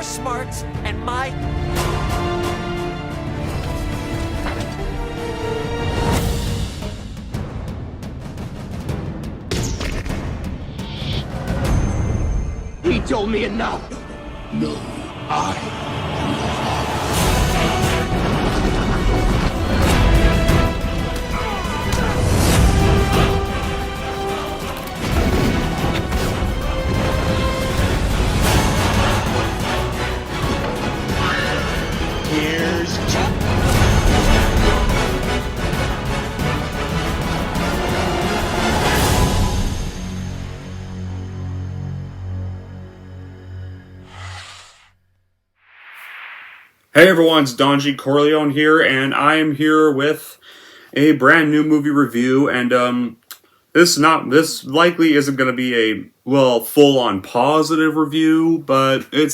smarts and my... He told me enough. No, I. Here's Chuck. Hey everyone, it's Donji Corleone here, and I am here with a brand new movie review, and this likely isn't going to be a, well, full-on positive review, but it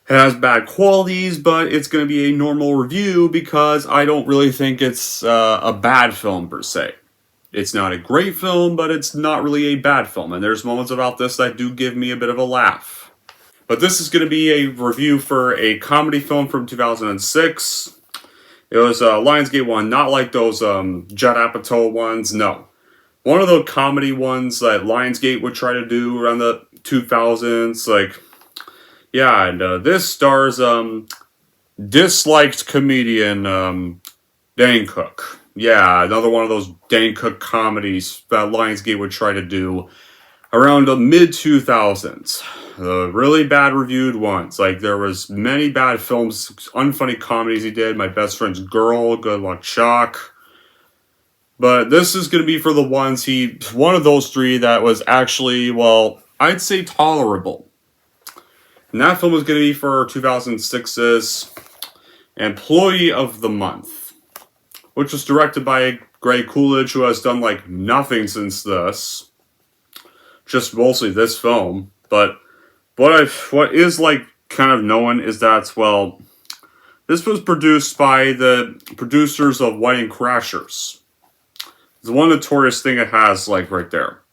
has bad qualities, but it's going to be a normal review because I don't really think it's a bad film per se. It's not a great film, but it's not really a bad film, and there's moments about this that do give me a bit of a laugh. But this is going to be a review for a comedy film from 2006. It was a Lionsgate one, not like those Judd Apatow ones, no. One of the comedy ones that Lionsgate would try to do around the 2000s, like, yeah, and this stars disliked comedian Dane Cook. Yeah, another one of those Dane Cook comedies that Lionsgate would try to do around the mid-2000s. The really bad reviewed ones. Like, there was many bad films, unfunny comedies he did. My Best Friend's Girl, Good Luck Chuck. But this is going to be for the ones one of those three that was actually, well, I'd say tolerable. And that film was going to be for 2006's Employee of the Month, which was directed by Greg Coolidge, who has done, like, nothing since this. Just mostly this film. But what is, like, kind of known is that, well, this was produced by the producers of Wedding Crashers. It's one notorious thing it has, like, right there.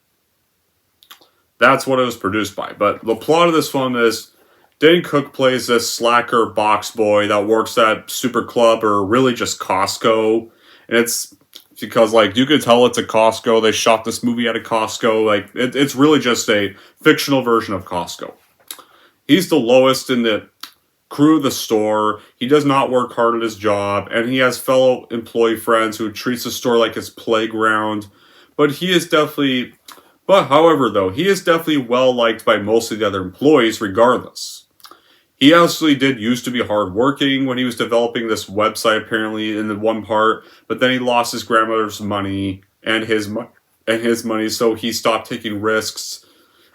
That's what it was produced by. But the plot of this film is Dane Cook plays this slacker box boy that works at Super Club, or really just Costco. And it's because, like, you can tell it's a Costco. They shot this movie at a Costco. Like, it's really just a fictional version of Costco. He's the lowest in the crew of the store. He does not work hard at his job, and he has fellow employee friends who treats the store like his playground. However, he is definitely well liked by most of the other employees regardless. He actually did used to be hardworking when he was developing this website, apparently, in the one part, but then he lost his grandmother's money and his money, so he stopped taking risks,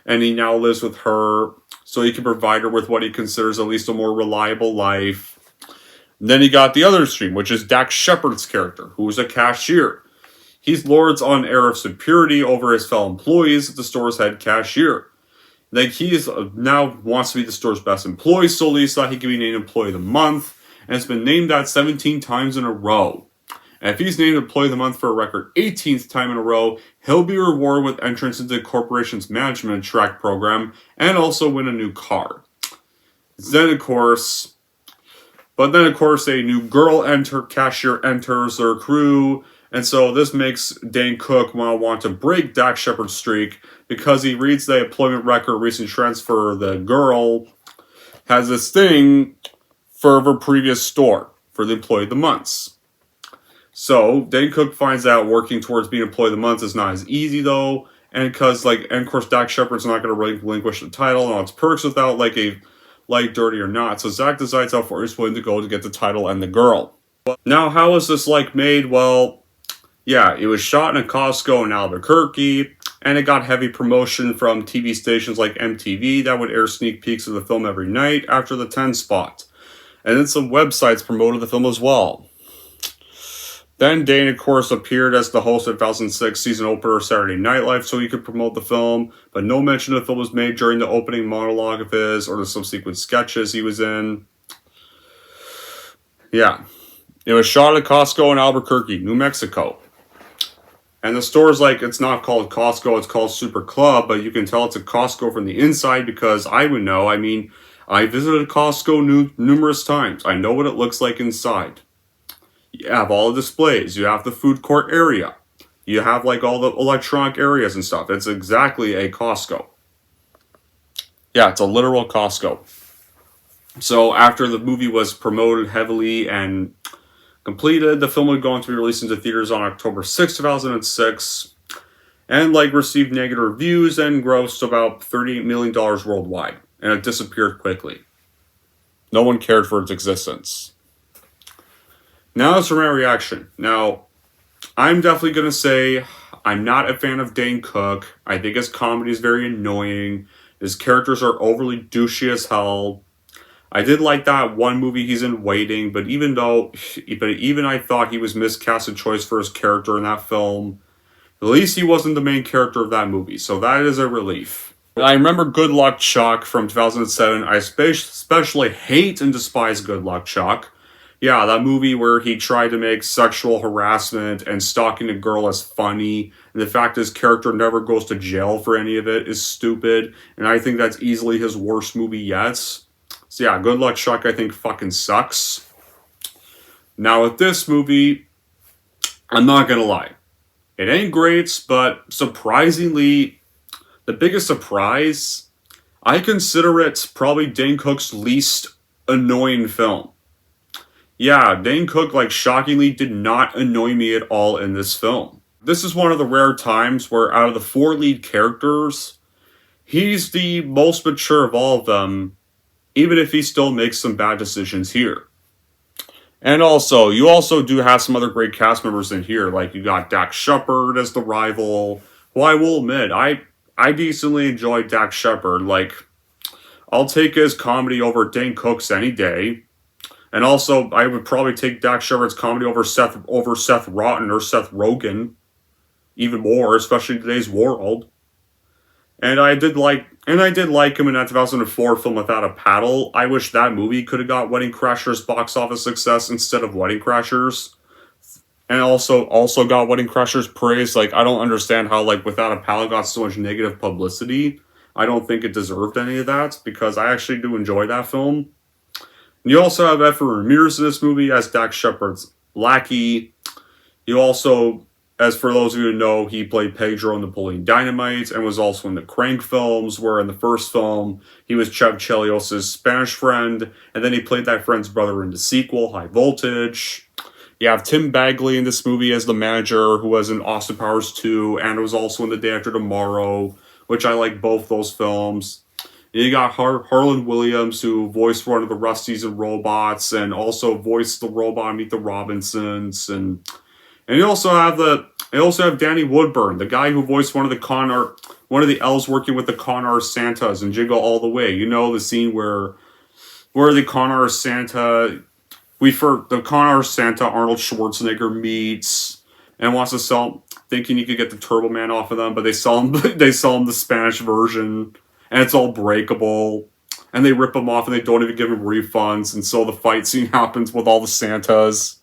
and he now lives with her, so he can provide her with what he considers at least a more reliable life. And then he got the other extreme, which is Dax Shepard's character, who is a cashier. He lords on air of superiority over his fellow employees as the store's head cashier. Like, he now wants to be the store's best employee solely so that he can be named Employee of the Month, and it's been named that 17 times in a row. And if he's named Employee of the Month for a record 18th time in a row, he'll be rewarded with entrance into the corporation's management track program and also win a new car. Then, of course, a new cashier enters their crew, and so this makes Dane Cook want to break Dax Shepard's streak because he reads the employment record, recent transfer. The girl has this thing for her previous store for the Employee of the Months. So, Dane Cook finds out working towards being Employee of the Month is not as easy, though, and of course, Dax Shepard's not going to relinquish the title and all its perks without, like, a light, dirty, or not. So, Zach decides how far he's willing to go to get the title and the girl. Now, how was this, like, made? Well, yeah, it was shot in a Costco in Albuquerque, and it got heavy promotion from TV stations like MTV that would air sneak peeks of the film every night after the 10 spot. And then some websites promoted the film as well. Then Dane, of course, appeared as the host of 2006 season opener Saturday Night Live so he could promote the film, but no mention of the film was made during the opening monologue of his or the subsequent sketches he was in. Yeah. It was shot at Costco in Albuquerque, New Mexico. And the store's like, it's not called Costco, it's called Super Club, but you can tell it's a Costco from the inside because I would know. I mean, I visited Costco numerous times. I know what it looks like inside. You have all the displays. You have the food court area. You have like all the electronic areas and stuff. It's exactly a Costco. Yeah, it's a literal Costco. So after the movie was promoted heavily and completed, the film would go on to be released into theaters on October 6, 2006, and like received negative reviews and grossed about $38 million worldwide, and it disappeared quickly. No one cared for its existence. Now as for my reaction. Now, I'm definitely going to say I'm not a fan of Dane Cook. I think his comedy is very annoying. His characters are overly douchey as hell. I did like that one movie he's in, Waiting, but even I thought he was miscasted choice for his character in that film. At least he wasn't the main character of that movie, so that is a relief. I remember Good Luck Chuck from 2007. I especially hate and despise Good Luck Chuck. Yeah, that movie where he tried to make sexual harassment and stalking a girl as funny, and the fact his character never goes to jail for any of it is stupid, and I think that's easily his worst movie yet. So yeah, Good Luck Chuck I think fucking sucks. Now with this movie, I'm not gonna lie. It ain't great, but surprisingly, the biggest surprise, I consider it probably Dane Cook's least annoying film. Yeah, Dane Cook, like, shockingly did not annoy me at all in this film. This is one of the rare times where out of the 4 lead characters, he's the most mature of all of them, even if he still makes some bad decisions here. And also, you also do have some other great cast members in here, like you got Dax Shepard as the rival, who I will admit, I decently enjoyed Dax Shepard. Like, I'll take his comedy over Dane Cook's any day. And also, I would probably take Dax Shepard's comedy over Seth Rogen or Seth Rogen, even more, especially in today's world. And I did like him in that 2004 film Without a Paddle. I wish that movie could have got Wedding Crashers box office success instead of Wedding Crashers, and also got Wedding Crashers praise. Like, I don't understand how like Without a Paddle got so much negative publicity. I don't think it deserved any of that because I actually do enjoy that film. You also have Efren Ramirez in this movie as Dax Shepard's lackey. You also, as for those of you who know, he played Pedro in Napoleon Dynamite and was also in the Crank films, where in the first film, he was Chev Chelios' Spanish friend, and then he played that friend's brother in the sequel, High Voltage. You have Tim Bagley in this movie as the manager, who was in Austin Powers 2, and was also in The Day After Tomorrow, which I like both those films. You got Harlan Williams, who voiced one of the Rusties and Robots, and also voiced the robot Meet the Robinsons, and you also have Danny Woodburn, the guy who voiced one of the elves working with the con artist Santas in Jingle All the Way. You know the scene where the con artist Santa, Arnold Schwarzenegger meets and wants to sell, thinking he could get the Turbo Man off of them, but they sell him the Spanish version. And it's all breakable, and they rip him off, and they don't even give him refunds, and so the fight scene happens with all the Santas,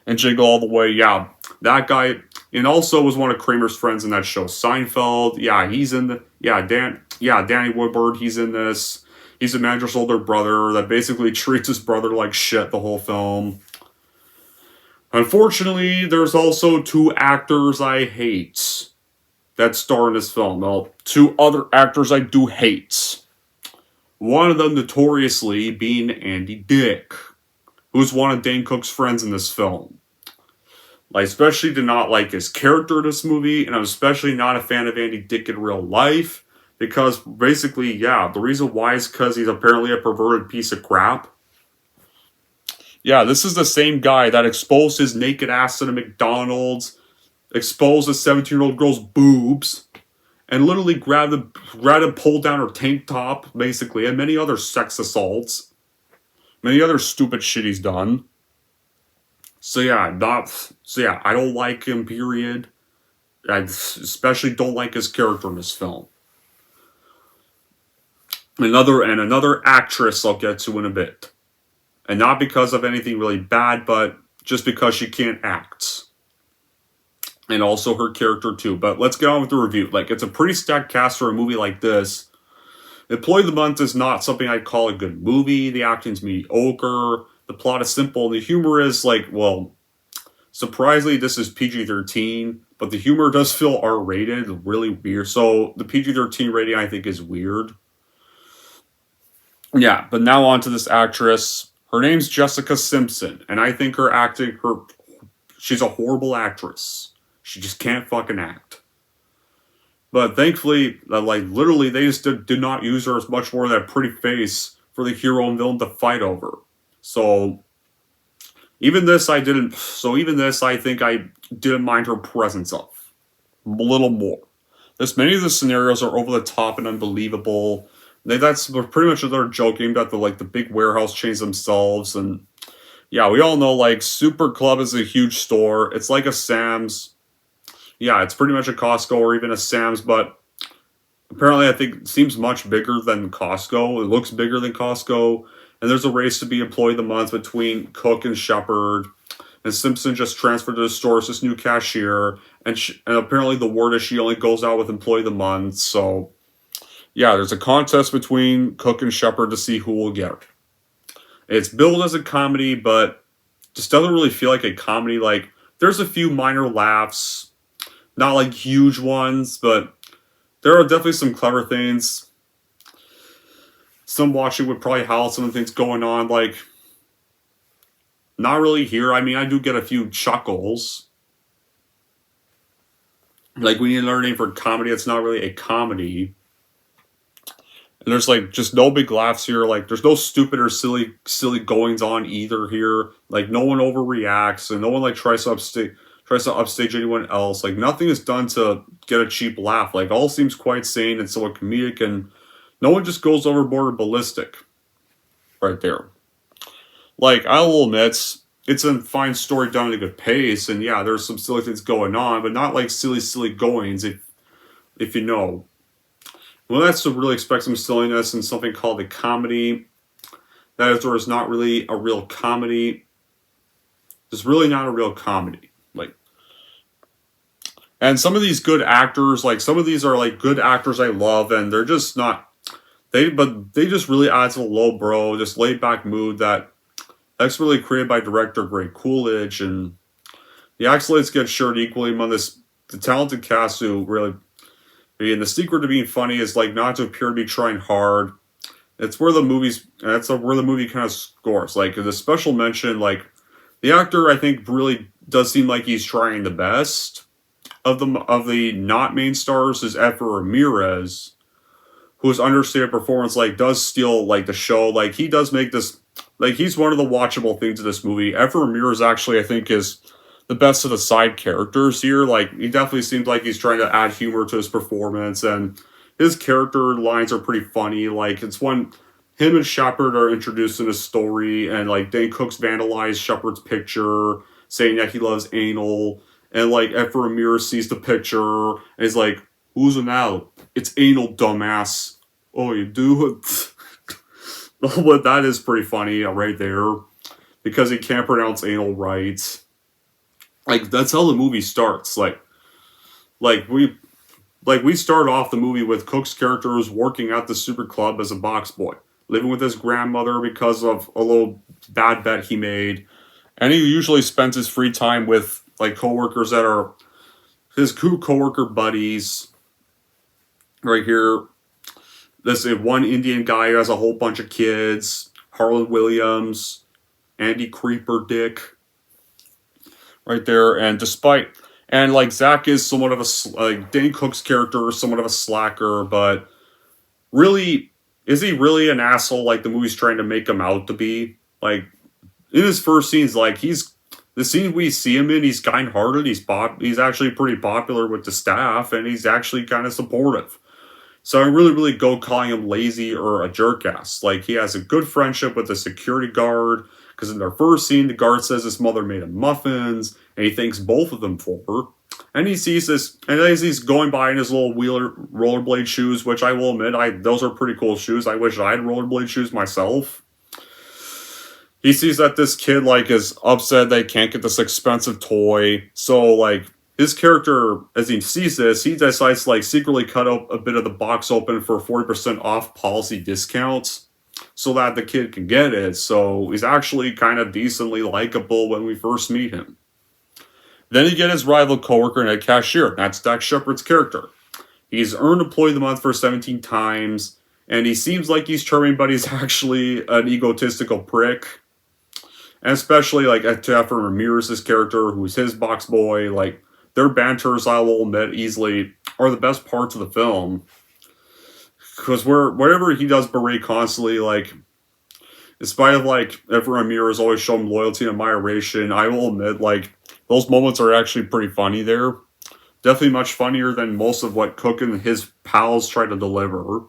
and Jingle All the Way. Yeah, that guy, and also was one of Kramer's friends in that show, Seinfeld. Yeah, he's in Danny Woodward, he's in this. He's the manager's older brother that basically treats his brother like shit the whole film. Unfortunately, there's also 2 actors I hate that star in this film. Well, 2 other actors I do hate. One of them notoriously being Andy Dick, who's one of Dane Cook's friends in this film. I especially did not like his character in this movie, and I'm especially not a fan of Andy Dick in real life, because basically, yeah, the reason why is because he's apparently a perverted piece of crap. Yeah, this is the same guy that exposed his naked ass in a McDonald's, exposed a 17-year-old girl's boobs, and literally grabbed and pulled down her tank top, basically, and many other sex assaults. Many other stupid shit he's done. So yeah, I don't like him, period. I especially don't like his character in this film. Another actress I'll get to in a bit. And not because of anything really bad, but just because she can't act. And also her character too. But let's get on with the review. Like, it's a pretty stacked cast for a movie like this. Employee of the Month is not something I'd call a good movie. The acting's mediocre. The plot is simple. The humor is like, well, surprisingly, this is PG-13, but the humor does feel R-rated, really weird. So the PG-13 rating, I think, is weird. Yeah, but now on to this actress. Her name's Jessica Simpson, and I think her acting, she's a horrible actress. She just can't fucking act. But thankfully, like, literally, they just did not use her as much more of that pretty face for the hero and villain to fight over. So, even this, I think I didn't mind her presence of. A little more. Many of the scenarios are over the top and unbelievable. That's pretty much they're joking about the big warehouse chains themselves. And, yeah, we all know, like, Super Club is a huge store. It's like a Sam's. Yeah, it's pretty much a Costco or even a Sam's, but apparently I think it seems much bigger than Costco. It looks bigger than Costco. And there's a race to be Employee of the Month between Cook and Shepard. And Simpson just transferred to the store as this new cashier. And apparently the word is she only goes out with Employee of the Month. So, yeah, there's a contest between Cook and Shepard to see who will get it. It's billed as a comedy, but just doesn't really feel like a comedy. Like, there's a few minor laughs. Not like huge ones, but there are definitely some clever things. Some watching would probably howl some of the things going on. Like, not really here. I mean, I do get a few chuckles. Like, when you learn anything for comedy, it's not really a comedy. And there's, like, just no big laughs here. Like, there's no stupid or silly goings on either here. Like, no one overreacts, and no one, like, tries to upstage anyone else. Like, nothing is done to get a cheap laugh. Like, all seems quite sane and somewhat comedic, and no one just goes overboard or ballistic. Right there. Like, I will admit, it's a fine story done at a good pace, and yeah, there's some silly things going on, but not like silly goings, if you know. Well, that's to really expect some silliness in something called a comedy. That is, or is not really a real comedy. It's really not a real comedy. Like, and some of these good actors, like, some of these are, like, good actors I love, and they're just not, they just really add to the lowbrow, this laid-back mood that's really created by director Greg Coolidge, and the accolades get shared equally among the talented cast who really, and the secret to being funny is, like, not to appear to be trying hard. It's where the movie kind of scores. Like, the special mention, like, the actor, I think, really does seem like he's trying the best. Of the not main stars is Efra Ramirez, whose understated performance, like, does steal, like, the show. Like, he does make this, like, he's one of the watchable things of this movie. Efra Ramirez, actually, I think, is the best of the side characters here. Like, he definitely seems like he's trying to add humor to his performance, and his character lines are pretty funny. Like, it's when him and Shepard are introduced in a story, and, like, Dane Cook's vandalized Shepard's picture, saying that he loves anal, and, like, Efra Ramirez sees the picture, and he's like, "Who's an owl? It's anal, dumbass." "Oh, you do?" But that is pretty funny right there, because he can't pronounce anal right. Like, that's how the movie starts. Like we start off the movie with Cook's character who's working at the super club as a box boy, living with his grandmother because of a little bad bet he made, and he usually spends his free time with, like, coworkers that are his coworker buddies. Right here, there's one Indian guy who has a whole bunch of kids, Harlan Williams, Andy Creeper Dick. Right there, and like, Zach is somewhat of like, Dane Cook's character is somewhat of a slacker, but really, is he really an asshole like the movie's trying to make him out to be? Like, in his first scenes, like, the scene we see him in, he's kind-hearted, he's actually pretty popular with the staff, and he's actually kind of supportive. So I really go calling him lazy or a jerk-ass. Like, he has a good friendship with the security guard, because in their first scene, the guard says his mother made him muffins, and he thanks both of them for her. And he sees this, and as he's going by in his little rollerblade shoes, which I will admit, those are pretty cool shoes. I wish I had rollerblade shoes myself. He sees that this kid, like, is upset they can't get this expensive toy, so, like, his character, as he sees this, he decides to like secretly cut up a bit of the box open for 40% off policy discounts so that the kid can get it. So he's actually kind of decently likable when we first meet him. Then you get his rival coworker and a cashier. That's Dax Shepard's character. He's earned Employee of the Month for 17 times, and he seems like he's charming, but he's actually an egotistical prick. And especially like to Efren Ramirez's character, who's his box boy, like their banters, I will admit, easily are the best parts of the film. Because wherever he does berate constantly, like, in spite of like Efren Ramirez always showing loyalty and admiration, I will admit, like, those moments are actually pretty funny there. Definitely much funnier than most of what Cook and his pals try to deliver.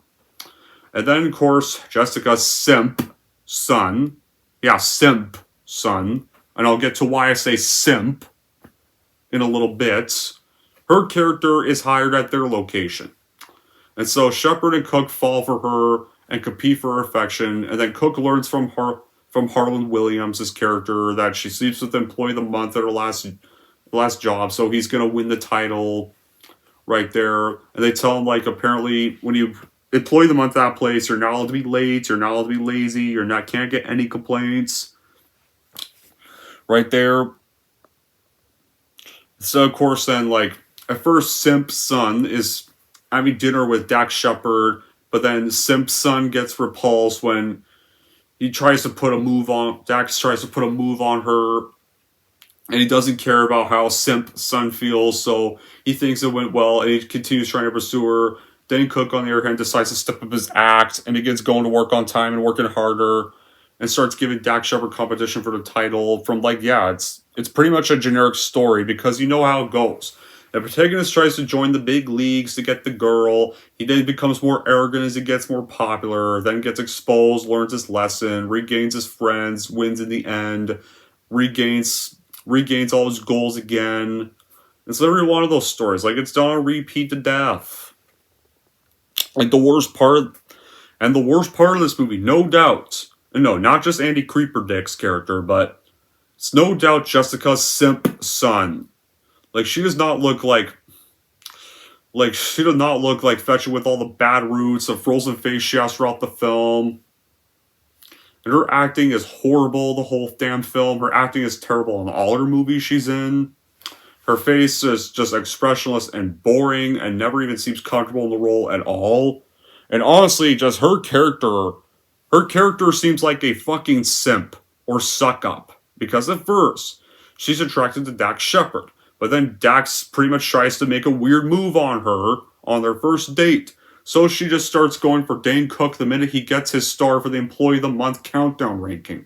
And then, of course, Jessica's simp son. Yeah, simp son. And I'll get to why I say simp in a little bit. Her character is hired at their location. And so Shepard and Cook fall for her and compete for her affection. And then Cook learns from Harlan Williams' character that she sleeps with Employee of the Month at her last job. So he's going to win the title right there. And they tell him, like, apparently when you Employee of the Month at that place, you're not allowed to be late. You're not allowed to be lazy. Can't get any complaints. Right there. So, of course, then, like, at first, Simp's son is having dinner with Dax Shepard, but then Simp's son gets repulsed when Dax tries to put a move on her, and he doesn't care about how Simp's son feels, so he thinks it went well, and he continues trying to pursue her. Dane Cook, on the other hand, decides to step up his act, and begins going to work on time and working harder, and starts giving Dax Shepard competition for the title from, like, yeah, it's pretty much a generic story, because you know how it goes. The protagonist tries to join the big leagues to get the girl. He then becomes more arrogant as he gets more popular, then gets exposed, learns his lesson, regains his friends, wins in the end, regains all his goals again. It's every one of those stories. Like, it's done on repeat to death. Like, the worst part of this movie, no doubt, and no, not just Andy Creeperdick's character, but it's no doubt Jessica's simp son. Like, she does not look like Fetcher with all the bad roots, the frozen face she has throughout the film. And her acting is horrible the whole damn film. Her acting is terrible in all her movies she's in. Her face is just expressionless and boring and never even seems comfortable in the role at all. And honestly, just her character seems like a fucking simp or suck up. Because at first, she's attracted to Dax Shepard. But then Dax pretty much tries to make a weird move on her on their first date. So she just starts going for Dane Cook the minute he gets his star for the Employee of the Month countdown ranking.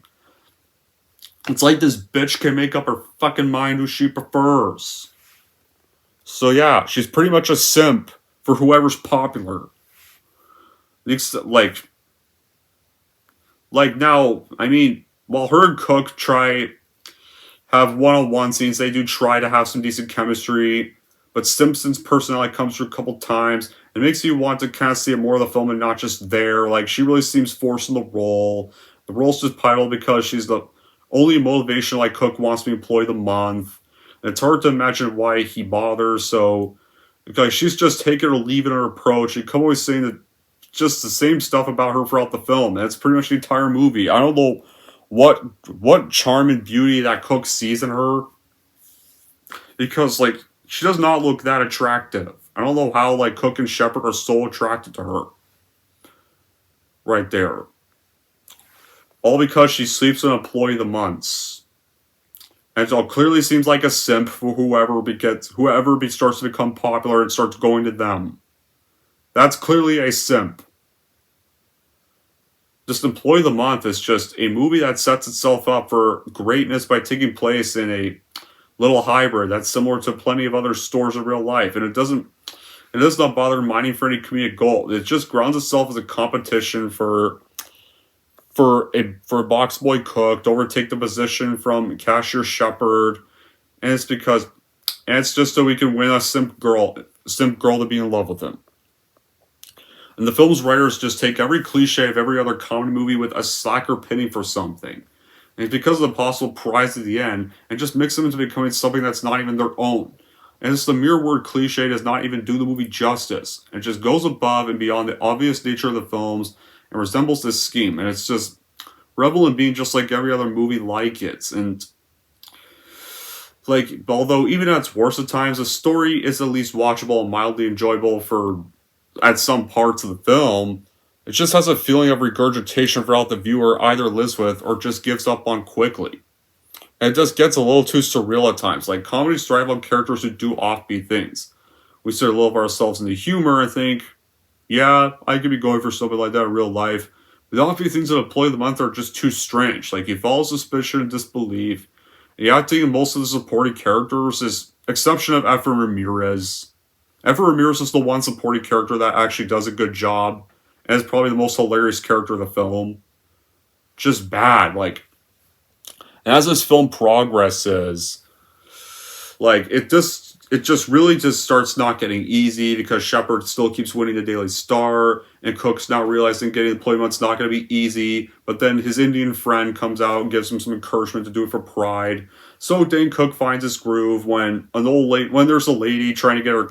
It's like this bitch can make up her fucking mind who she prefers. So yeah, she's pretty much a simp for whoever's popular. Like now, I mean, while her and Cook have one-on-one scenes, they do try to have some decent chemistry, but Simpson's personality comes through a couple times. It makes you want to kind of see more of the film and not just there. Like, she really seems forced in the role. The role's just titled because she's the only motivation like Cook wants to be Employee of the Month. And it's hard to imagine why he bothers, so like, she's just taking or leaving her approach. You come away saying that just the same stuff about her throughout the film. That's pretty much the entire movie. I don't know what charm and beauty that Cook sees in her, because, like, she does not look that attractive. I don't know how, like, Cook and Shepard are so attracted to her. Right there. All because she sleeps with an Employee of the Month. And so it clearly seems like a simp for whoever starts to become popular and starts going to them. That's clearly a simp. Just Employee of the Month is just a movie that sets itself up for greatness by taking place in a little hybrid that's similar to plenty of other stores in real life. And it does not bother mining for any comedic goal. It just grounds itself as a competition for a box boy Cook to overtake the position from cashier Shepard. And it's just so we can win a simp girl to be in love with him. And the film's writers just take every cliche of every other comedy movie with a slacker pinning for something. And it's because of the possible prize at the end, and just mix them into becoming something that's not even their own. And it's the mere word cliche does not even do the movie justice. It just goes above and beyond the obvious nature of the films and resembles this scheme. And it's just revel in being just like every other movie like it. And like, although even at its worst at times, the story is at least watchable and mildly enjoyable for at some parts of the film. It just has a feeling of regurgitation throughout the viewer either lives with or just gives up on quickly. And it just gets a little too surreal at times. Like, comedies thrive on characters who do offbeat things. We sort of lull ourselves into humor and think, yeah, I could be going for something like that in real life. But the offbeat things that employ the month are just too strange. Like, you follow suspicion and disbelief. And the acting of most of the supporting characters is exception of Efren Ramirez. Efren Ramirez is the one supporting character that actually does a good job. And is probably the most hilarious character of the film. Just bad, like... And as this film progresses, like, it just really just starts not getting easy because Shepard still keeps winning the Daily Star, and Cook's now realizing getting the employment's not going to be easy, but then his Indian friend comes out and gives him some encouragement to do it for pride. So Dane Cook finds his groove when there's a lady trying to get a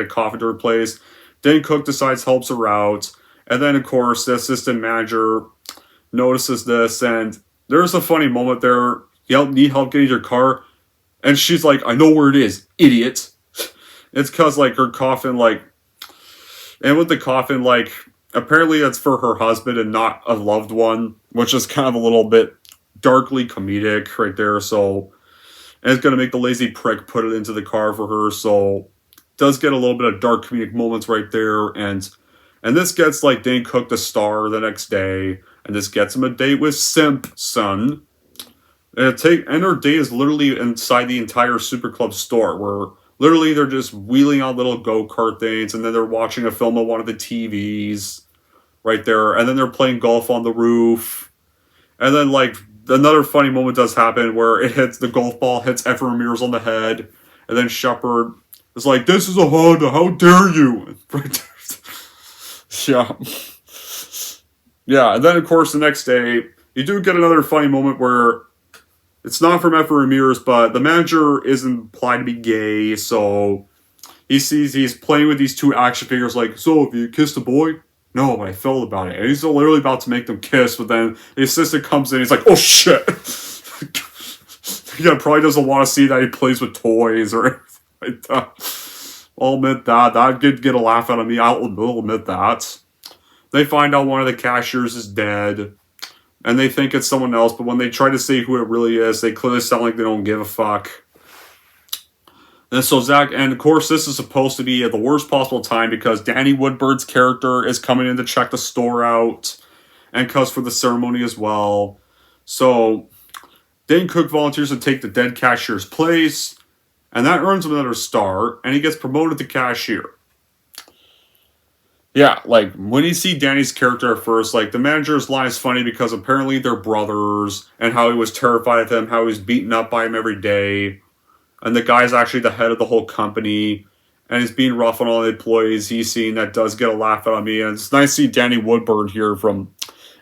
coffin to replace. Dane Cook decides helps her out, and then of course the assistant manager notices this, and there's a funny moment there. You need help getting your car? And she's like, I know where it is, idiot. It's because, like, her coffin, like... And with the coffin, like, apparently that's for her husband and not a loved one. Which is kind of a little bit darkly comedic right there, so... And it's going to make the lazy prick put it into the car for her, so... It does get a little bit of dark comedic moments right there, and this gets, like, Dane Cook the star the next day... And this gets him a date with Simpson. And her date is literally inside the entire Super Club store, where literally they're just wheeling out little go-kart things, and then they're watching a film on one of the TVs right there, and then they're playing golf on the roof. And then, like, another funny moment does happen where the golf ball hits Efren Ramirez on the head, and then Shepard is like, "This is a Honda, how dare you?" Right there. Yeah. Yeah, and then, of course, the next day, you do get another funny moment where it's not from Efren Ramirez, but the manager is implied to be gay, so he's playing with these two action figures, like, so, have you kissed a boy? No, but I felt about it. And he's literally about to make them kiss, but then the assistant comes in, he's like, oh, shit! Yeah, probably doesn't want to see that he plays with toys or anything like that. I'll admit that. That did get a laugh out of me. I'll admit that. They find out one of the cashiers is dead, and they think it's someone else, but when they try to say who it really is, they clearly sound like they don't give a fuck. And so Zach, and of course this is supposed to be at the worst possible time because Danny Woodbird's character is coming in to check the store out, and cuss for the ceremony as well. So Dane Cook volunteers to take the dead cashier's place, and that earns him another star, and he gets promoted to cashier. Yeah, like, when you see Danny's character at first, like, the manager's line is funny because apparently they're brothers, and how he was terrified of them, how he was beaten up by him every day, and the guy's actually the head of the whole company, and he's being rough on all the employees he's seen. That does get a laugh out of me, and it's nice to see Danny Woodburn here from...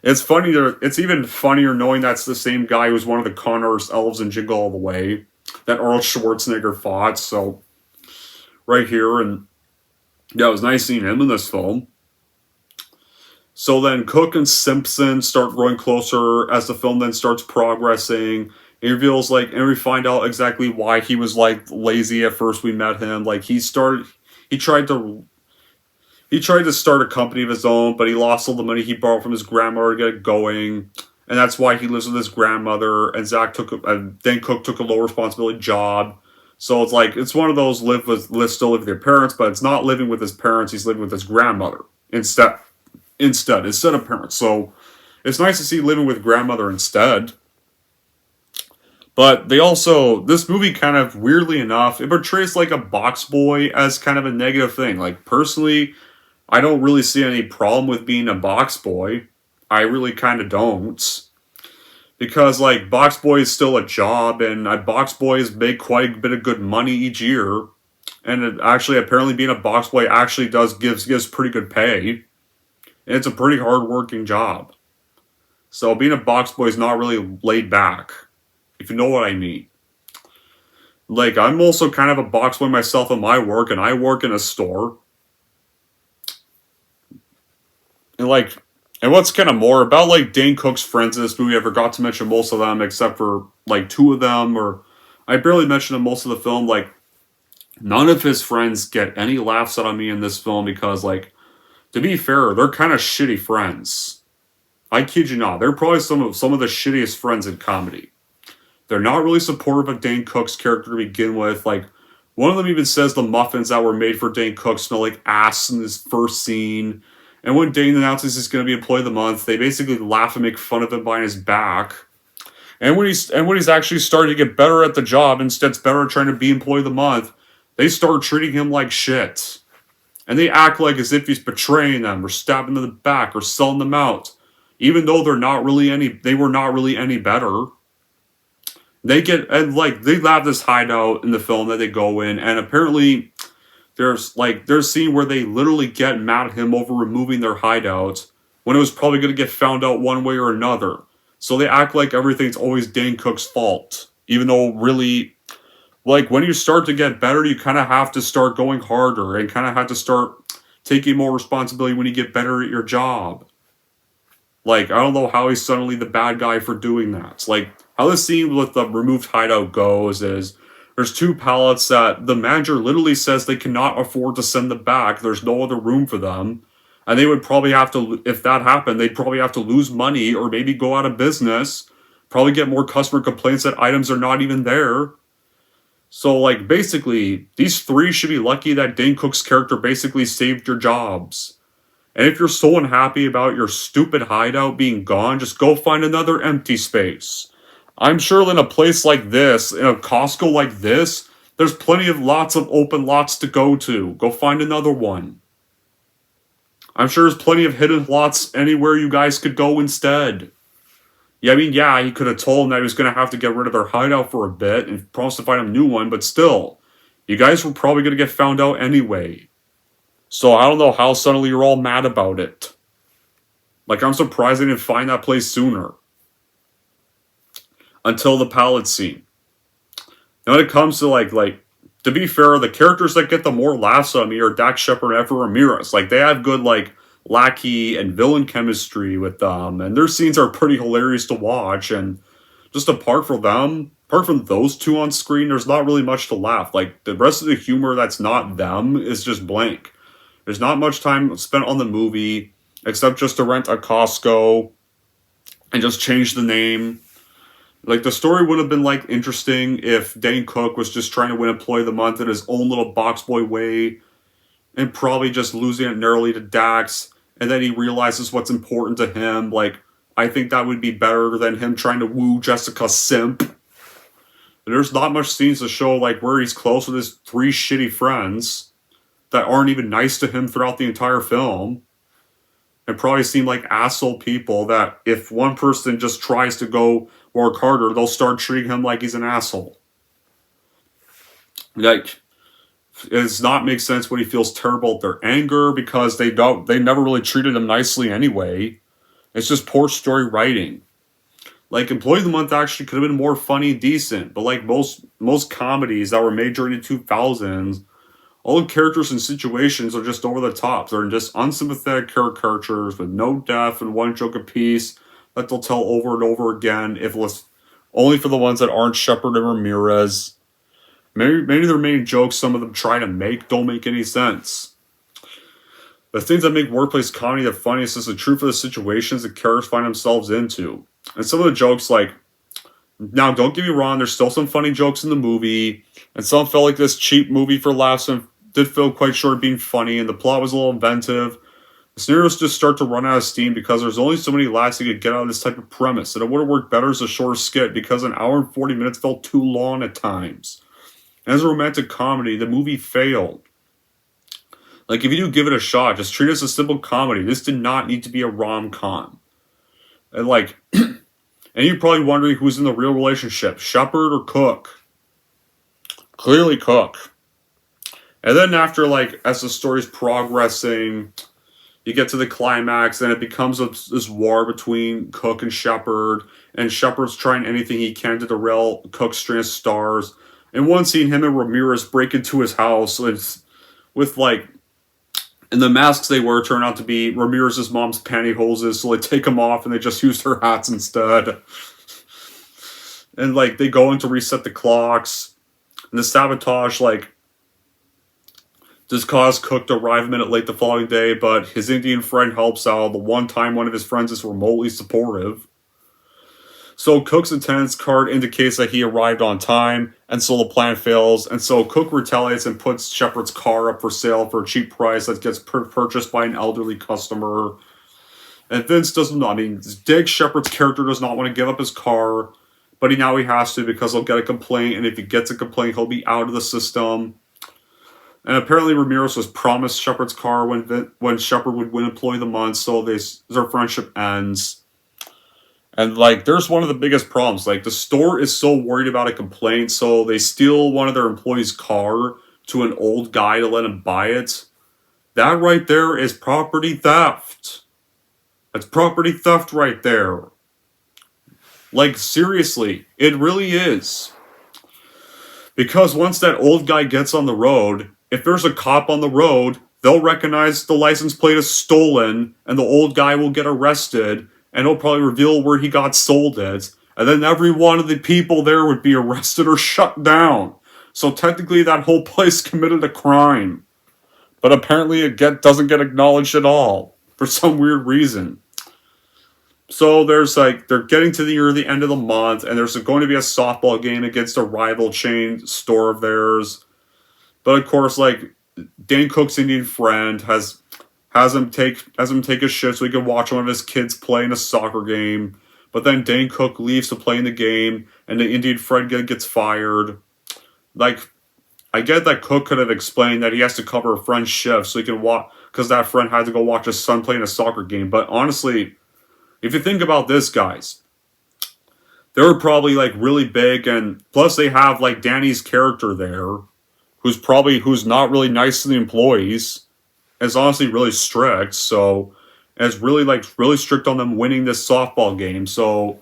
It's even funnier knowing that's the same guy who was one of the con artist elves in Jingle All the Way, that Arnold Schwarzenegger fought, so... Right here, and... Yeah, it was nice seeing him in this film. So then Cook and Simpson start growing closer as the film then starts progressing. It reveals, like, and we find out exactly why he was, like, lazy at first we met him. Like, he tried to start a company of his own, but he lost all the money he borrowed from his grandmother to get it going. And that's why he lives with his grandmother, and Dane Cook took a low responsibility job. So it's like, it's one of those still live with your parents, but it's not living with his parents, he's living with his grandmother instead of parents. So it's nice to see living with grandmother instead. But this movie kind of, weirdly enough, it portrays like a box boy as kind of a negative thing. Like, personally, I don't really see any problem with being a box boy. I really kind of don't. Because, like, box boy is still a job, and box boys make quite a bit of good money each year. And it actually, apparently being a box boy actually gives pretty good pay. And it's a pretty hard-working job. So being a box boy is not really laid back, if you know what I mean. like, I'm also kind of a box boy myself in my work, and I work in a store. And, like, and what's kind of more about, like, Dane Cook's friends in this movie, I forgot to mention most of them, except for, like, 2 of them, or I barely mentioned in most of the film. Like, none of his friends get any laughs out of me in this film because, like, to be fair, they're kind of shitty friends. I kid you not. They're probably some of the shittiest friends in comedy. They're not really supportive of Dane Cook's character to begin with. Like, one of them even says the muffins that were made for Dane Cook smell like ass in this first scene. And when Dane announces he's going to be Employee of the Month, they basically laugh and make fun of him behind his back. And when he's actually starting to get better at the job, instead better at trying to be Employee of the Month, they start treating him like shit. And they act like as if he's betraying them, or stabbing them in the back, or selling them out. Even though they were not really any better. They have this hideout in the film that they go in, and apparently there's a scene where they literally get mad at him over removing their hideout when it was probably going to get found out one way or another. So they act like everything's always Dane Cook's fault. Even though really, like, when you start to get better, you kind of have to start going harder and kind of have to start taking more responsibility when you get better at your job. Like, I don't know how he's suddenly the bad guy for doing that. Like, how the scene with the removed hideout goes is there's 2 pallets that the manager literally says they cannot afford to send them back. There's no other room for them. And they would probably have to, if that happened, they'd probably have to lose money or maybe go out of business. Probably get more customer complaints that items are not even there. So, like, basically, these 3 should be lucky that Dane Cook's character basically saved your jobs. And if you're so unhappy about your stupid hideout being gone, just go find another empty space. I'm sure in a place like this, in a Costco like this, there's plenty of lots of open lots to go to. Go find another one. I'm sure there's plenty of hidden lots anywhere you guys could go instead. Yeah, I mean, yeah, he could have told them that he was going to have to get rid of their hideout for a bit and promised to find a new one, but still, you guys were probably going to get found out anyway. So I don't know how suddenly you're all mad about it. Like, I'm surprised they didn't find that place sooner. Until the pallet scene. Now when it comes to, like, to be fair, the characters that get the more laughs out of me are Dax Shepard and Efra Ramirez. Like, they have good, like, lackey and villain chemistry with them, and their scenes are pretty hilarious to watch, and just apart from those 2 on screen, there's not really much to laugh. Like, the rest of the humor that's not them is just blank. There's not much time spent on the movie, except just to rent a Costco and just change the name. Like, the story would have been, like, interesting if Dane Cook was just trying to win Employee of the Month in his own little box boy way, and probably just losing it narrowly to Dax, and then he realizes what's important to him. Like, I think that would be better than him trying to woo Jessica Simp. There's not much scenes to show, like, where he's close with his 3 shitty friends that aren't even nice to him throughout the entire film. And probably seem like asshole people that if one person just tries to go work harder, they'll start treating him like he's an asshole. Like, it does not make sense when he feels terrible at their anger because they never really treated him nicely anyway. It's just poor story writing. Like, Employee of the Month actually could have been more funny and decent, but like most comedies that were made during the 2000s, all the characters and situations are just over the top. They're just unsympathetic caricatures with no depth and one joke apiece that they'll tell over and over again, if it's only for the ones that aren't Shepard and Ramirez. Maybe their main jokes some of them try to make don't make any sense. The things that make workplace comedy the funniest is the truth of the situations the characters find themselves into. And some of the jokes, like, now don't get me wrong, there's still some funny jokes in the movie, and some felt like this cheap movie for laughs and did feel quite short of being funny, and the plot was a little inventive. The scenarios just start to run out of steam because there's only so many laughs you could get out of this type of premise, and it would have worked better as a shorter skit because an hour and 40 minutes felt too long at times. And as a romantic comedy, the movie failed. Like, if you do give it a shot, just treat it as a simple comedy. This did not need to be a rom-com. And like, and you're probably wondering who's in the real relationship, Shepard or Cook? Clearly Cook. And then after, like, as the story's progressing, you get to the climax, and it becomes this war between Cook and Shepard's trying anything he can to derail Cook's string of stars. In one scene, him and Ramirez break into his house with like, and the masks they wear turn out to be Ramirez's mom's pantyhoses, so they take them off and they just use her hats instead. And like, they go in to reset the clocks, and the sabotage like just caused Cook to arrive a minute late the following day, but his Indian friend helps out the one time one of his friends is remotely supportive. So Cook's attendance card indicates that he arrived on time, and so the plan fails, and so Cook retaliates and puts Shepard's car up for sale for a cheap price that gets purchased by an elderly customer. And Vince doesn't, I mean, Dig Shepard's character does not want to give up his car, but now he has to because he'll get a complaint, and if he gets a complaint, he'll be out of the system. And apparently Ramirez was promised Shepard's car when Shepard would win Employee of the Month, so their friendship ends. And, like, there's one of the biggest problems. Like, the store is so worried about a complaint, so they steal one of their employees' car to an old guy to let him buy it. That right there is property theft. That's property theft right there. Like, seriously, it really is. Because once that old guy gets on the road, if there's a cop on the road, they'll recognize the license plate is stolen, and the old guy will get arrested, and he'll probably reveal where he got sold it, and then every one of the people there would be arrested or shut down. So technically that whole place committed a crime. But apparently it doesn't get acknowledged at all, for some weird reason. So there's like, they're getting to near the end of the month, and there's going to be a softball game against a rival chain store of theirs. But of course, like, Dane Cook's Indian friend has him take a shift so he can watch one of his kids play in a soccer game. But then Dane Cook leaves to play in the game, and the Indian friend gets fired. Like, I get that Cook could have explained that he has to cover a friend's shift so he can watch, because that friend had to go watch his son play in a soccer game. But honestly, if you think about this, guys, they're probably like really big, and plus they have like Danny's character there, who's not really nice to the employees. Is honestly really strict, so it's really strict on them winning this softball game. So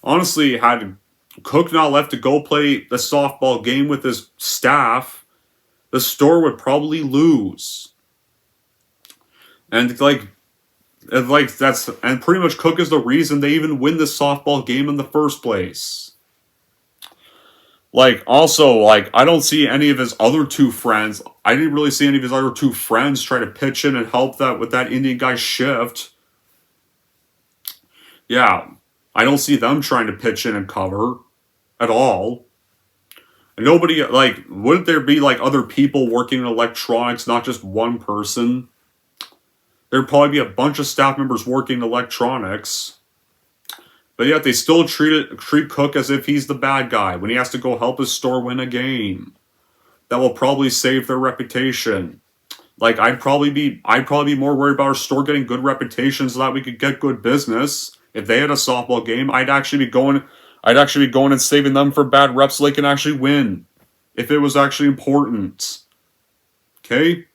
honestly, had Cook not left to go play the softball game with his staff, the store would probably lose. And pretty much Cook is the reason they even win the softball game in the first place. Like, also, like, I don't see any of his other two friends. I didn't really see any of his other two friends try to pitch in and help that with that Indian guy's shift. Yeah, I don't see them trying to pitch in and cover at all. And nobody, like, wouldn't there be, like, other people working in electronics, not just one person? There'd probably be a bunch of staff members working in electronics. But yet they still treat Cook as if he's the bad guy when he has to go help his store win a game. That will probably save their reputation. Like, I'd probably be more worried about our store getting good reputation so that we could get good business. If they had a softball game, I'd actually be going and saving them for bad reps so they can actually win. If it was actually important. Okay?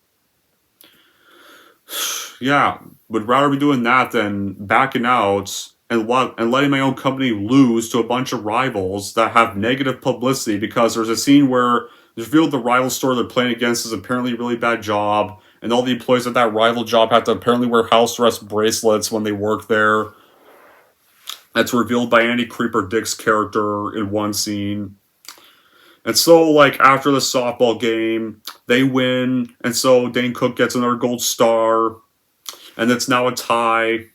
Yeah, would rather be doing that than backing out and letting my own company lose to a bunch of rivals that have negative publicity, because there's a scene where it's revealed the rival store they're playing against is apparently a really bad job, and all the employees at that rival job have to apparently wear house arrest bracelets when they work there. That's revealed by Andy Creeper Dick's character in one scene. And so, like, after the softball game, they win, and so Dane Cook gets another gold star, and it's now a tie.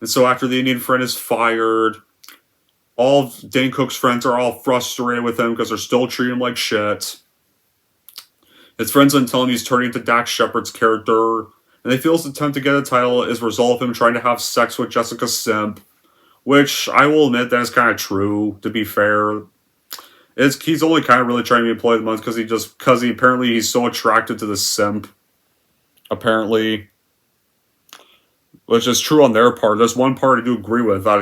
And so after the Indian friend is fired, all of Dane Cook's friends are all frustrated with him because they're still treating him like shit. His friends then tell him he's turning into Dax Shepard's character, and they feel his attempt to get a title is a result of him trying to have sex with Jessica Simp, which I will admit that is kind of true, to be fair. He's only kind of really trying to be Employee of the Month because he's so attracted to the simp. Apparently. Which is true on their part. There's one part I do agree with. I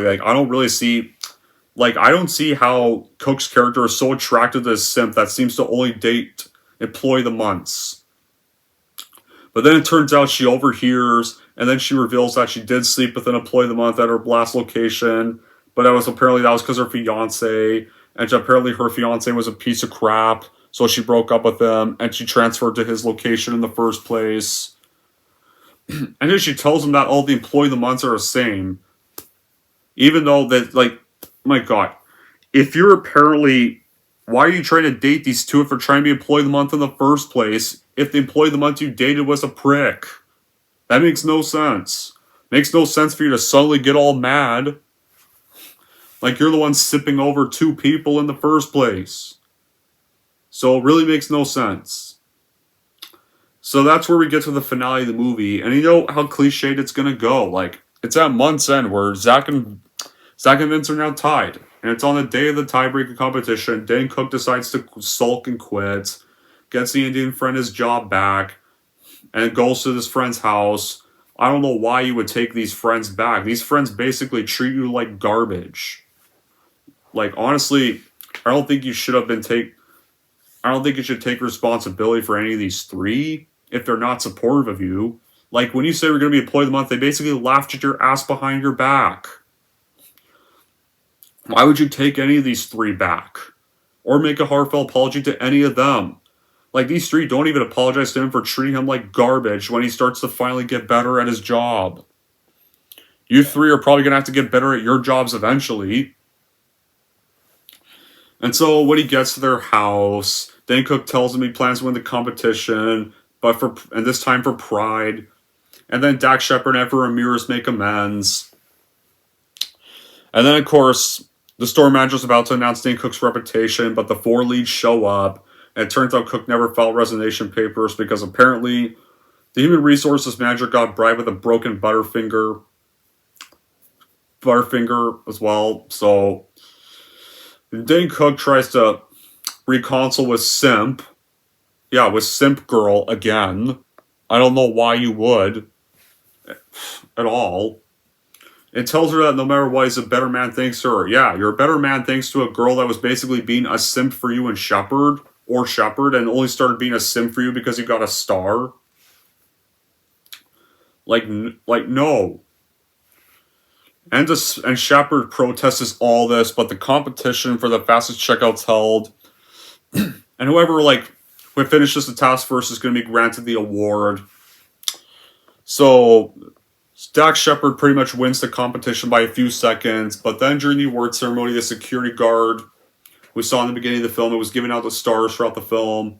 don't see how Cook's character is so attracted to this simp that seems to only date Employee of the Months. But then it turns out she overhears, and then she reveals that she did sleep with an Employee of the Month at her last location, but that was because her fiance. and apparently her fiance was a piece of crap, so she broke up with him, and she transferred to his location in the first place. And then she tells him that all the employee of the months are the same. Even though that, like, my god. If you're apparently... Why are you trying to date these two if you're trying to be employee of the month in the first place if the employee of the month you dated was a prick? That makes no sense. Makes no sense for you to suddenly get all mad. Like you're the one sipping over two people in the first place. So it really makes no sense. So that's where we get to the finale of the movie. And you know how cliched it's going to go. Like, it's at month's end where Zach and Vince are now tied. And it's on the day of the tiebreaker competition. Dane Cook decides to sulk and quit. Gets the Indian friend his job back. And goes to this friend's house. I don't know why you would take these friends back. These friends basically treat you like garbage. Like, honestly, I don't think you should take responsibility for any of these three if they're not supportive of you. Like, when you say we're going to be employee of the month, they basically laughed at your ass behind your back. Why would you take any of these three back? Or make a heartfelt apology to any of them? Like, these three don't even apologize to him for treating him like garbage when he starts to finally get better at his job. You three are probably going to have to get better at your jobs eventually. And so when he gets to their house, Dane Cook tells him he plans to win the competition, and this time for pride. And then Dax Shepard and Ever Ramirez make amends. And then, of course, the store manager is about to announce Dane Cook's reputation, but the four leads show up. And it turns out Cook never filed resignation papers because apparently the human resources manager got bribed with a broken Butterfinger as well. So Dane Cook tries to reconcile with Simp. Yeah, with Simp Girl again. I don't know why you would. At all. It tells her that no matter what, he's a better man thanks to her. Yeah, you're a better man thanks to a girl that was basically being a simp for you and Shepard, and only started being a simp for you because you got a star. Like no. And Shepard protests all this, but the competition for the fastest checkout's held. And whoever, who finishes the task first is going to be granted the award. So Dax Shepard pretty much wins the competition by a few seconds, but then during the award ceremony, the security guard we saw in the beginning of the film, it was giving out the stars throughout the film.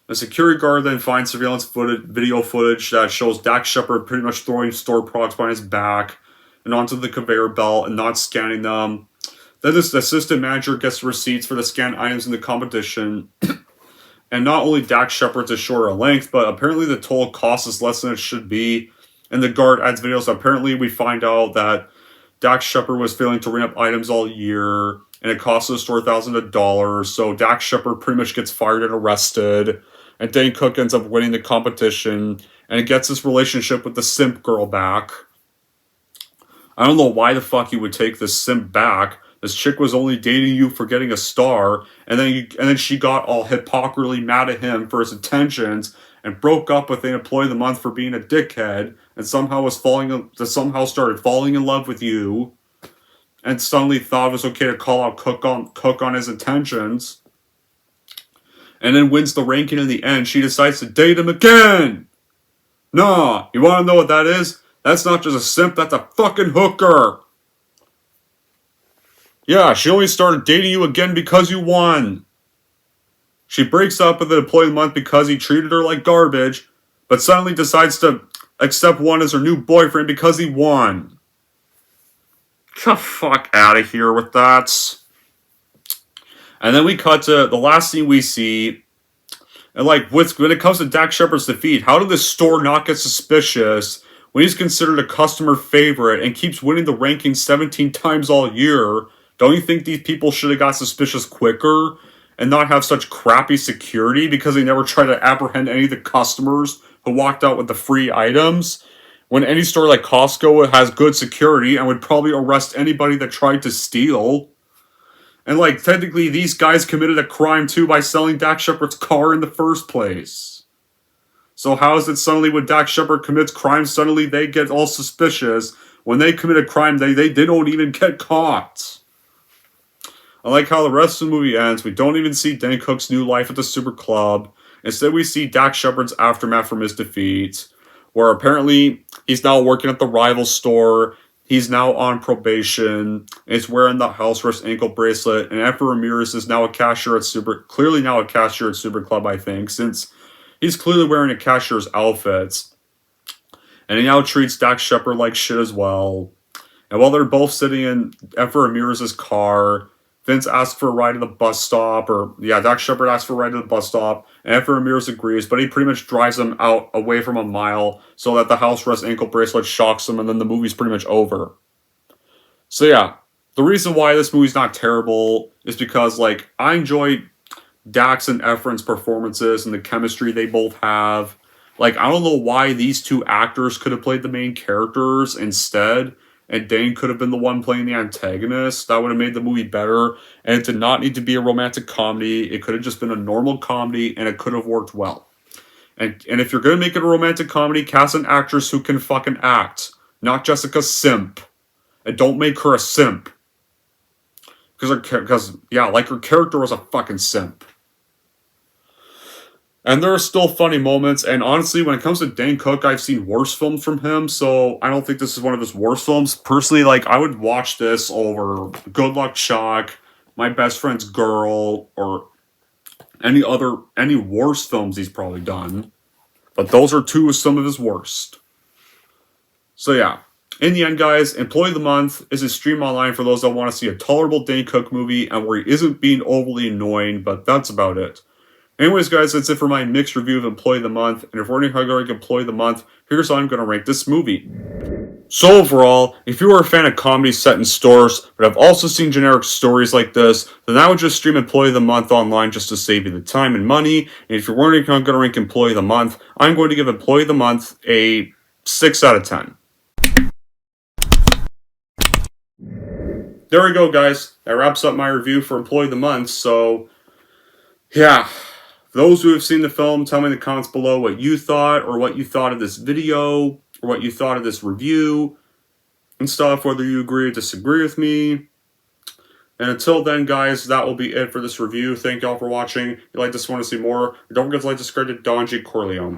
The security guard then finds video footage that shows Dax Shepard pretty much throwing store products behind his back and onto the conveyor belt and not scanning them. Then this assistant manager gets receipts for the scanned items in the competition. And not only Dax Shepard's is shorter length, but apparently the total cost is less than it should be. And the guard adds videos. Apparently we find out that Dax Shepard was failing to ring up items all year, and it cost the store thousands of dollars. So Dax Shepard pretty much gets fired and arrested. And Dane Cook ends up winning the competition, and it gets this relationship with the simp girl back. I don't know why the fuck you would take this simp back. This chick was only dating you for getting a star, and then she got all hypocritically mad at him for his attentions, and broke up with an employee of the month for being a dickhead, and somehow started falling in love with you, and suddenly thought it was okay to call out Cook on his intentions, and then wins the ranking in the end. She decides to date him again. Nah, you want to know what that is? That's not just a simp, that's a fucking hooker. Yeah, she only started dating you again because you won. She breaks up with the employee of the month because he treated her like garbage, but suddenly decides to accept one as her new boyfriend because he won. Get the fuck out of here with that. And then we cut to the last scene we see. And when it comes to Dax Shepard's defeat, how did this store not get suspicious when he's considered a customer favorite and keeps winning the ranking 17 times all year? Don't you think these people should have got suspicious quicker and not have such crappy security because they never tried to apprehend any of the customers who walked out with the free items? When any store like Costco has good security and would probably arrest anybody that tried to steal. And technically these guys committed a crime too by selling Dax Shepard's car in the first place. So how is it suddenly when Dax Shepard commits crime, suddenly they get all suspicious? When they commit a crime, they don't even get caught. I like how the rest of the movie ends. We don't even see Dane Cook's new life at the Super Club. Instead, we see Dax Shepard's aftermath from his defeat, where apparently he's now working at the rival store. He's now on probation. He's wearing the house arrest ankle bracelet, and Emperor Ramirez is now a cashier at clearly now a cashier at Super Club, I think, since he's clearly wearing a cashier's outfit. And he now treats Dax Shepard like shit as well. And while they're both sitting in Emperor Ramirez's car, Vince asks for a ride to the bus stop, Dax Shepard asks for a ride to the bus stop, and Emperor Ramirez agrees, but he pretty much drives him out away from a mile so that the house arrest ankle bracelet shocks him, and then the movie's pretty much over. So yeah, the reason why this movie's not terrible is because, like, I enjoy Dax and Efren's performances and the chemistry they both have. Like, I don't know why these two actors could have played the main characters instead, and Dane could have been the one playing the antagonist. That would have made the movie better, and it did not need to be a romantic comedy. It could have just been a normal comedy, and it could have worked well. And if you're going to make it a romantic comedy, cast an actress who can fucking act, not Jessica Simp. And don't make her a simp. Because, yeah, like, her character was a fucking simp. And there are still funny moments, and honestly, when it comes to Dane Cook, I've seen worse films from him, so I don't think this is one of his worst films. Personally, like, I would watch this over Good Luck Chuck, My Best Friend's Girl, or any worse films he's probably done. But those are two of some of his worst. So yeah, in the end, guys, Employee of the Month is a stream online for those that want to see a tolerable Dane Cook movie and where he isn't being overly annoying, but that's about it. Anyways, guys, that's it for my mixed review of Employee of the Month. And if we're wondering how to rank Employee of the Month, here's how I'm going to rank this movie. So overall, if you are a fan of comedies set in stores, but have also seen generic stories like this, then I would just stream Employee of the Month online just to save you the time and money. And if you're wondering how I'm going to rank Employee of the Month, I'm going to give Employee of the Month a 6 out of 10. There we go, guys. That wraps up my review for Employee of the Month. So, yeah. Those who have seen the film, tell me in the comments below what you thought, or what you thought of this video, or what you thought of this review, and stuff, whether you agree or disagree with me. And until then, guys, that will be it for this review. Thank y'all for watching. If you like this, want to see more, don't forget to like, subscribe to Don G. Corleone.